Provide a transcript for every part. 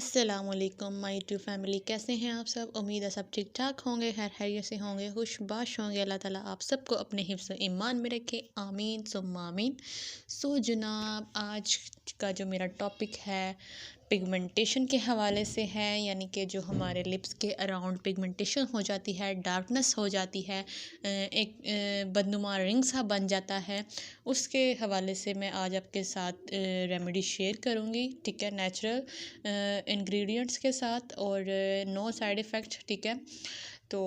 अस्सलामुअलैकुम my to family. कैसे हैं आप सब? उम्मीद है सब ठीक ठाक होंगे, खैर खैरियत से होंगे, खुशबाश होंगे। अल्लाह ताला आप सबको अपने हिफ्ज़ ईमान में रखे, आमीन सुम्मा आमीन। सो जनाब, आज का जो मेरा टॉपिक है पिगमेंटेशन के हवाले से है, यानी कि जो हमारे लिप्स के अराउंड पिगमेंटेशन हो जाती है, डार्कनेस हो जाती है, एक बदनुमा रिंग सा बन जाता है, उसके हवाले से मैं आज आपके साथ रेमेडी शेयर करूँगी। ठीक है, नेचुरल इंग्रेडिएंट्स के साथ और नो साइड इफ़ेक्ट। ठीक है, तो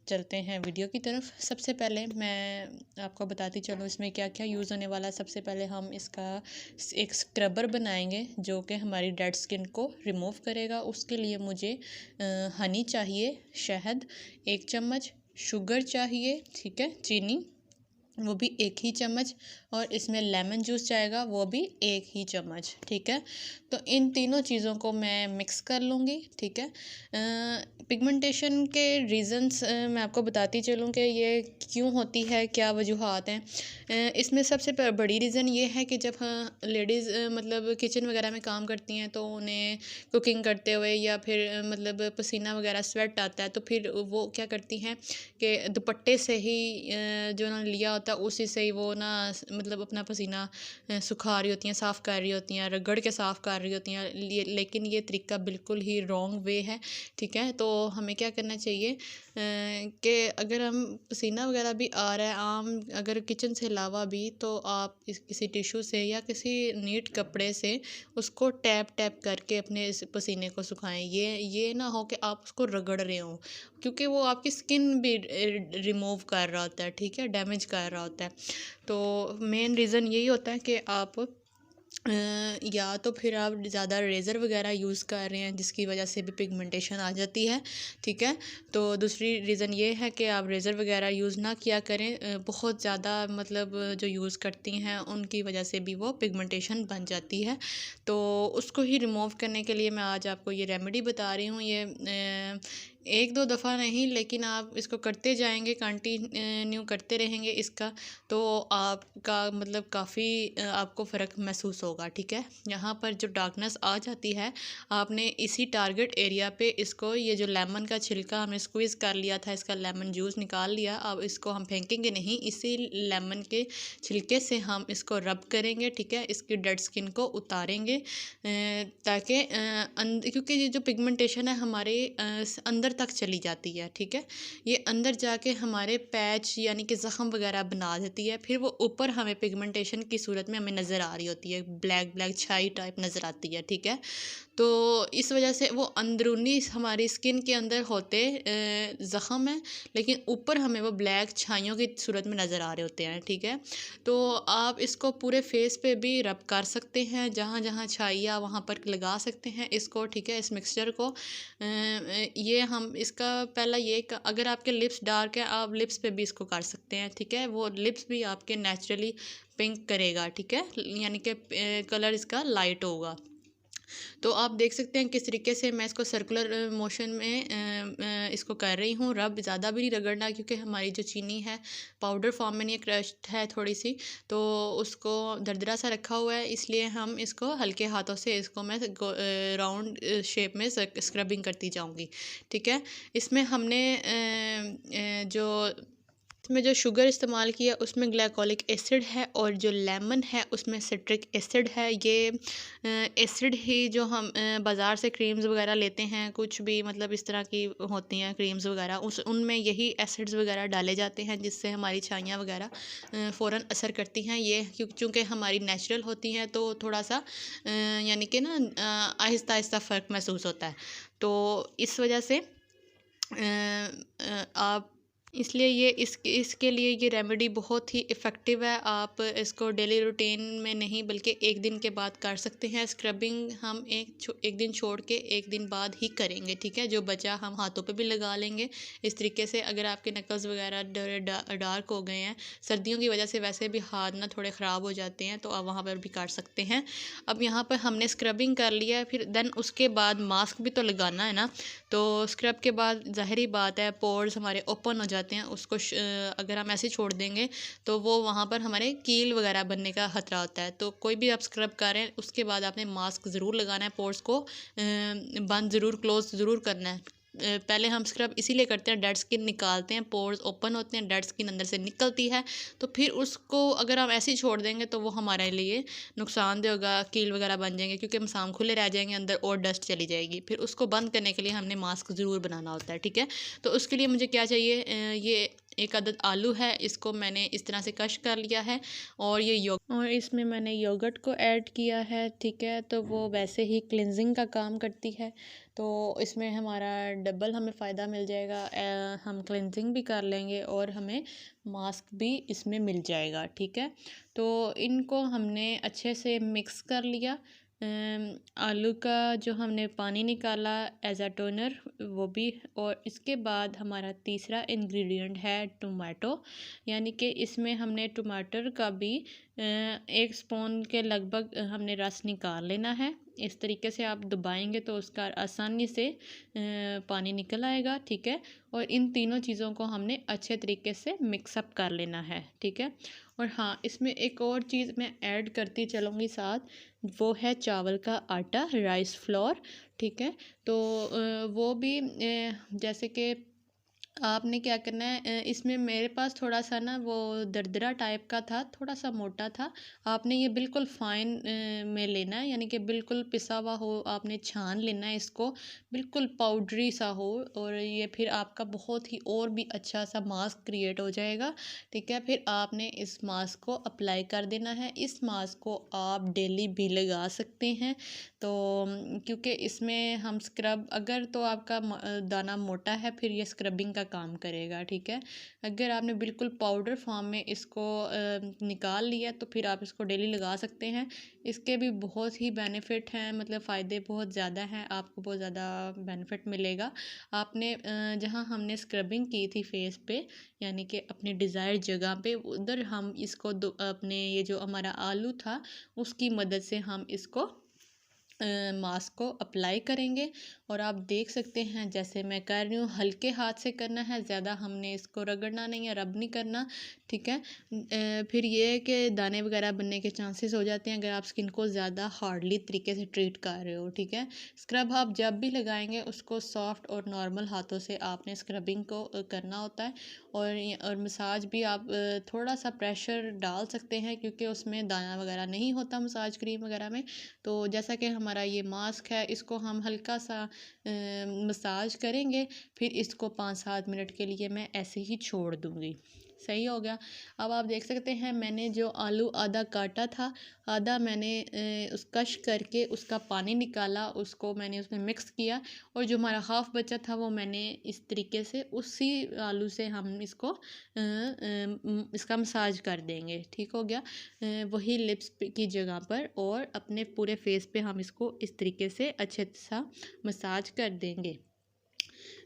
चलते हैं वीडियो की तरफ। सबसे पहले मैं आपको बताती चलूँ इसमें क्या क्या यूज़ होने वाला है। सबसे पहले हम इसका एक स्क्रबर बनाएंगे जो कि हमारी डेड स्किन को रिमूव करेगा। उसके लिए मुझे हनी चाहिए, शहद 1 चम्मच, शुगर चाहिए, ठीक है, चीनी वो भी 1 ही चम्मच, और इसमें लेमन जूस जाएगा वो भी 1 ही चम्मच। ठीक है, तो इन तीनों चीज़ों को मैं मिक्स कर लूँगी। ठीक है, पिगमेंटेशन के रीज़न्स मैं आपको बताती चलूँ कि ये क्यों होती है, क्या वजूहात हैं। इसमें सबसे बड़ी रीज़न ये है कि जब लेडीज़ मतलब किचन वगैरह में काम करती हैं तो उन्हें कुकिंग करते हुए या फिर मतलब पसीना वगैरह स्वेट आता है, तो फिर वो क्या करती हैं कि दुपट्टे से ही जो उन्होंने लिया होता है उसी से ही वो ना मतलब अपना पसीना सुखा रही होती हैं, साफ़ कर रही होती हैं, रगड़ के साफ़ कर रही होती हैं। लेकिन ये तरीका बिल्कुल ही रॉन्ग वे है। ठीक है, तो हमें क्या करना चाहिए कि अगर हम पसीना वगैरह भी आ रहा है आम, अगर किचन से अलावा भी, तो आप किसी टिशू से या किसी नीट कपड़े से उसको टैप टैप करके अपने इस पसीने को सुखाएं। ये ना हो कि आप उसको रगड़ रहे हो, क्योंकि वो आपकी स्किन भी रिमूव कर रहा होता है। ठीक है, डैमेज कर रहा होता है। तो मेन रीज़न यही होता है कि आप या तो फिर आप ज़्यादा रेज़र वगैरह यूज़ कर रहे हैं जिसकी वजह से भी पिगमेंटेशन आ जाती है। ठीक है, तो दूसरी रीज़न ये है कि आप रेज़र वगैरह यूज़ ना किया करें। बहुत ज़्यादा मतलब जो यूज़ करती हैं उनकी वजह से भी वो पिगमेंटेशन बन जाती है। तो उसको ही रिमूव करने के लिए मैं आज आपको ये रेमेडी बता रही हूँ। ये 1-2 दफ़ा नहीं, लेकिन आप इसको करते जाएंगे, कंटिन्यू करते रहेंगे इसका, तो आपका मतलब काफ़ी आपको फ़र्क महसूस होगा। ठीक है, यहाँ पर जो डार्कनेस आ जाती है, आपने इसी टारगेट एरिया पे इसको, ये जो लेमन का छिलका हमने स्क्वीज़ कर लिया था, इसका लेमन जूस निकाल लिया, अब इसको हम फेंकेंगे नहीं, इसी लेमन के छिलके से हम इसको रब करेंगे। ठीक है, इसकी डेड स्किन को उतारेंगे ताकि क्योंकि ये जो पिगमेंटेशन है हमारे अंदर तक चली जाती है। ठीक है, ये अंदर जाके हमारे पैच यानी कि ज़ख़म वगैरह बना देती है, फिर वो ऊपर हमें पिगमेंटेशन की सूरत में हमें नज़र आ रही होती है, ब्लैक ब्लैक छाई टाइप नज़र आती है। ठीक है, तो इस वजह से वो अंदरूनी हमारी स्किन के अंदर होते ज़ख़म है, लेकिन ऊपर हमें वो ब्लैक छाइयों की सूरत में नज़र आ रहे होते हैं। ठीक है, तो आप इसको पूरे फेस पे भी रब कर सकते हैं, जहाँ जहाँ छाइयाँ वहाँ पर लगा सकते हैं इसको। ठीक है, इस मिक्सचर को ये हम इसका पहला ये अगर आपके लिप्स डार्क है आप लिप्स पे भी इसको कर सकते हैं। ठीक है, वो लिप्स भी आपके नेचुरली पिंक करेगा। ठीक है, यानी कि कलर इसका लाइट होगा। तो आप देख सकते हैं किस तरीके से मैं इसको सर्कुलर मोशन में इसको कर रही हूँ। रब ज़्यादा भी नहीं रगड़ना, क्योंकि हमारी जो चीनी है पाउडर फॉर्म में नहीं, क्रश्ड है थोड़ी सी, तो उसको दरदरा सा रखा हुआ है, इसलिए हम इसको हल्के हाथों से इसको मैं राउंड शेप में स्क्रबिंग करती जाऊँगी। ठीक है, इसमें हमने जो इसमें जो शुगर इस्तेमाल किया उसमें ग्लाइकोलिक एसिड है, और जो लेमन है उसमें सिट्रिक एसिड है। ये एसिड ही जो हम बाज़ार से क्रीम्स वगैरह लेते हैं, कुछ भी मतलब इस तरह की होती हैं क्रीम्स वगैरह, उनमें यही एसिड्स वगैरह डाले जाते हैं जिससे हमारी छाइयाँ वगैरह फ़ौरन असर करती हैं। ये चूँकि हमारी नेचुरल होती हैं तो थोड़ा सा यानी कि ना आहिस्ता आहिस्ता फ़र्क महसूस होता है। तो इस वजह से आप इसलिए ये इसके लिए ये रेमेडी बहुत ही इफ़ेक्टिव है। आप इसको डेली रूटीन में नहीं बल्कि एक दिन के बाद कर सकते हैं। स्क्रबिंग हम एक दिन छोड़ के एक दिन बाद ही करेंगे। ठीक है, जो बचा हम हाथों पे भी लगा लेंगे इस तरीके से। अगर आपके नकल्स वगैरह डार्क हो गए हैं, सर्दियों की वजह से वैसे भी हाथ ना थोड़े ख़राब हो जाते हैं, तो आप वहाँ पर भी कर सकते हैं। अब यहाँ पर हमने स्क्रबिंग कर लिया है, फिर देन उसके बाद मास्क भी तो लगाना है ना, तो स्क्रब के बाद ज़ाहिरी बात है पोर्स हमारे ओपन हो जाते जाते हैं उसको अगर हम ऐसे छोड़ देंगे तो वो वहाँ पर हमारे कील वगैरह बनने का ख़तरा होता है। तो कोई भी आप स्क्रब कर रहे हैं उसके बाद आपने मास्क ज़रूर लगाना है, पोर्स को बंद ज़रूर, क्लोज ज़रूर करना है। पहले हम स्क्रब इसीलिए करते हैं, डेड स्किन निकालते हैं, पोर्स ओपन होते हैं, डेड स्किन अंदर से निकलती है। तो फिर उसको अगर हम ऐसे ही छोड़ देंगे तो वो हमारे लिए नुकसानदेह होगा, कील वगैरह बन जाएंगे क्योंकि मसाम खुले रह जाएंगे, अंदर और डस्ट चली जाएगी। फिर उसको बंद करने के लिए हमने मास्क ज़रूर बनाना होता है, ठीक है। तो उसके लिए मुझे क्या चाहिए, ये एक अदद आलू है, इसको मैंने इस तरह से कश कर लिया है और और इसमें मैंने योगर्ट को ऐड किया है, ठीक है। तो वो वैसे ही क्लिनजिंग का काम करती है, तो इसमें हमारा डबल हमें फ़ायदा मिल जाएगा। हम क्लिनजिंग भी कर लेंगे और हमें मास्क भी इसमें मिल जाएगा, ठीक है। तो इनको हमने अच्छे से मिक्स कर लिया। आलू का जो हमने पानी निकाला एज अ टोनर वो भी, और इसके बाद हमारा तीसरा इंग्रेडिएंट है टोमेटो, यानी कि इसमें हमने टमाटर का भी 1 स्पून के लगभग हमने रस निकाल लेना है। इस तरीके से आप दबाएंगे तो उसका आसानी से पानी निकल आएगा, ठीक है। और इन तीनों चीज़ों को हमने अच्छे तरीके से मिक्सअप कर लेना है, ठीक है। और हाँ, इसमें एक और चीज़ मैं ऐड करती चलूँगी साथ, वो है चावल का आटा, राइस फ्लोर, ठीक है। तो वो भी जैसे कि आपने क्या करना है, इसमें मेरे पास थोड़ा सा ना वो दरदरा टाइप का था, थोड़ा सा मोटा था। आपने ये बिल्कुल फाइन में लेना है, यानी कि बिल्कुल पिसा हुआ हो, आपने छान लेना है इसको, बिल्कुल पाउडरी सा हो, और ये फिर आपका बहुत ही और भी अच्छा सा मास्क क्रिएट हो जाएगा, ठीक है। फिर आपने इस मास्क को अप्लाई कर देना है। इस मास्क को आप डेली भी लगा सकते हैं। तो क्योंकि इसमें हम स्क्रब, अगर तो आपका दाना मोटा है फिर ये स्क्रबिंग का काम करेगा, ठीक है। अगर आपने बिल्कुल पाउडर फॉर्म में इसको निकाल लिया तो फिर आप इसको डेली लगा सकते हैं। इसके भी बहुत ही बेनिफिट हैं, मतलब फ़ायदे बहुत ज़्यादा हैं, आपको बहुत ज़्यादा बेनिफिट मिलेगा। आपने जहाँ हमने स्क्रबिंग की थी फेस पे, यानी कि अपनी डिज़ायर जगह पे, उधर हम इसको अपने ये जो हमारा आलू था उसकी मदद से हम इसको मास्क को अप्लाई करेंगे। और आप देख सकते हैं जैसे मैं कर रही हूँ, हल्के हाथ से करना है, ज़्यादा हमने इसको रगड़ना नहीं है, रब नहीं करना, ठीक है। फिर ये है कि दाने वगैरह बनने के चांसेस हो जाते हैं अगर आप स्किन को ज़्यादा हार्डली तरीके से ट्रीट कर रहे हो, ठीक है। स्क्रब आप जब भी लगाएंगे उसको सॉफ्ट और नॉर्मल हाथों से आपने स्क्रबिंग को करना होता है। और मसाज भी आप थोड़ा सा प्रेशर डाल सकते हैं क्योंकि उसमें दाना वगैरह नहीं होता मसाज क्रीम वगैरह में। तो जैसा कि हमारा ये मास्क है, इसको हम हल्का सा मसाज करेंगे, फिर इसको 5-7 मिनट के लिए मैं ऐसे ही छोड़ दूँगी। सही हो गया। अब आप देख सकते हैं मैंने जो आलू आधा काटा था, आधा मैंने उस कश करके उसका पानी निकाला, उसको मैंने उसमें मिक्स किया, और जो हमारा हाफ़ बचा था वो मैंने इस तरीके से उसी आलू से हम इसको इसका मसाज कर देंगे, ठीक हो गया। वही लिप्स की जगह पर और अपने पूरे फेस पे हम इसको इस तरीके से अच्छे सा मसाज कर देंगे।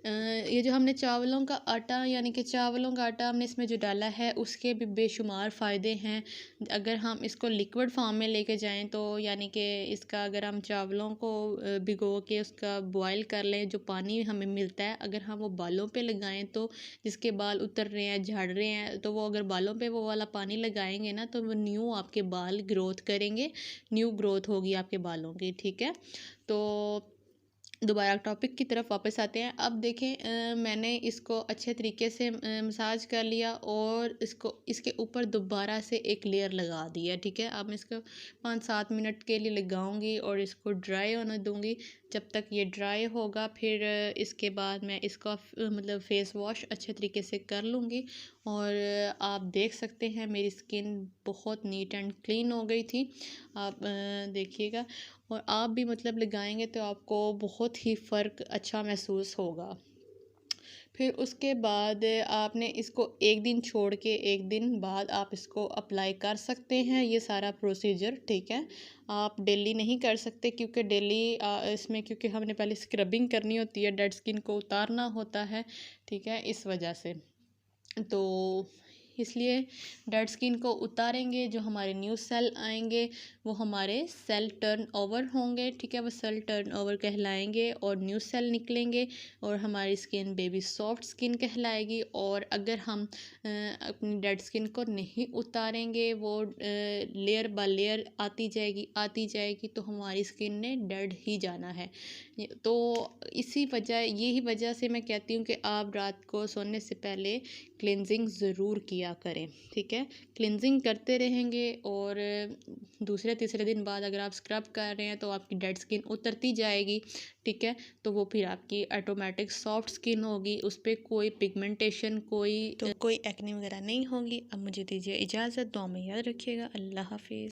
ये जो हमने चावलों का आटा, यानी कि चावलों का आटा हमने इसमें जो डाला है उसके भी बेशुमार फ़ायदे हैं। अगर हम इसको लिक्विड फॉर्म में लेके जाएं तो, यानी कि इसका अगर हम चावलों को भिगो के उसका बॉयल कर लें, जो पानी हमें मिलता है अगर हम वो बालों पे लगाएं तो, जिसके बाल उतर रहे हैं, झड़ रहे हैं, तो वो अगर बालों पे वो वाला पानी लगाएंगे ना तो वो न्यू आपके बाल ग्रोथ करेंगे, न्यू ग्रोथ होगी आपके बालों की, ठीक है। तो दोबारा टॉपिक की तरफ वापस आते हैं। अब देखें, मैंने इसको अच्छे तरीके से मसाज कर लिया और इसको इसके ऊपर दोबारा से एक लेयर लगा दी है, ठीक है। अब मैं इसको 5-7 मिनट के लिए लगाऊंगी और इसको ड्राई होने दूंगी। जब तक ये ड्राई होगा फिर इसके बाद मैं इसका मतलब फ़ेस वॉश अच्छे तरीके से कर लूँगी। और आप देख सकते हैं मेरी स्किन बहुत नीट एंड क्लीन हो गई थी। आप देखिएगा, और आप भी मतलब लगाएंगे तो आपको बहुत ही फ़र्क अच्छा महसूस होगा। फिर उसके बाद आपने इसको एक दिन छोड़ के एक दिन बाद आप इसको अप्लाई कर सकते हैं, ये सारा प्रोसीजर, ठीक है। आप डेली नहीं कर सकते क्योंकि डेली इसमें क्योंकि हमने पहले स्क्रबिंग करनी होती है, डेड स्किन को उतारना होता है, ठीक है, इस वजह से। तो इसलिए डेड स्किन को उतारेंगे, जो हमारे न्यू सेल आएंगे वो हमारे सेल टर्न ओवर होंगे, ठीक है, वो सेल टर्न ओवर कहलाएंगे और न्यू सेल निकलेंगे और हमारी स्किन बेबी सॉफ्ट स्किन कहलाएगी। और अगर हम अपनी डेड स्किन को नहीं उतारेंगे, वो लेयर बाय लेयर आती जाएगी तो हमारी स्किन ने डेड ही जाना है। तो यही वजह से मैं कहती हूँ कि आप रात को सोने से पहले क्लिनजिंग ज़रूर किया करें, ठीक है। क्लिनजिंग करते रहेंगे और दूसरे तीसरे दिन बाद अगर आप स्क्रब कर रहे हैं तो आपकी डेड स्किन उतरती जाएगी, ठीक है। तो वो फिर आपकी ऑटोमेटिक सॉफ्ट स्किन होगी, उस पर कोई पिगमेंटेशन कोई एक्ने वगैरह नहीं होगी। अब मुझे दीजिए इजाज़त, दुआ में याद रखिएगा। अल्लाह हाफिज़।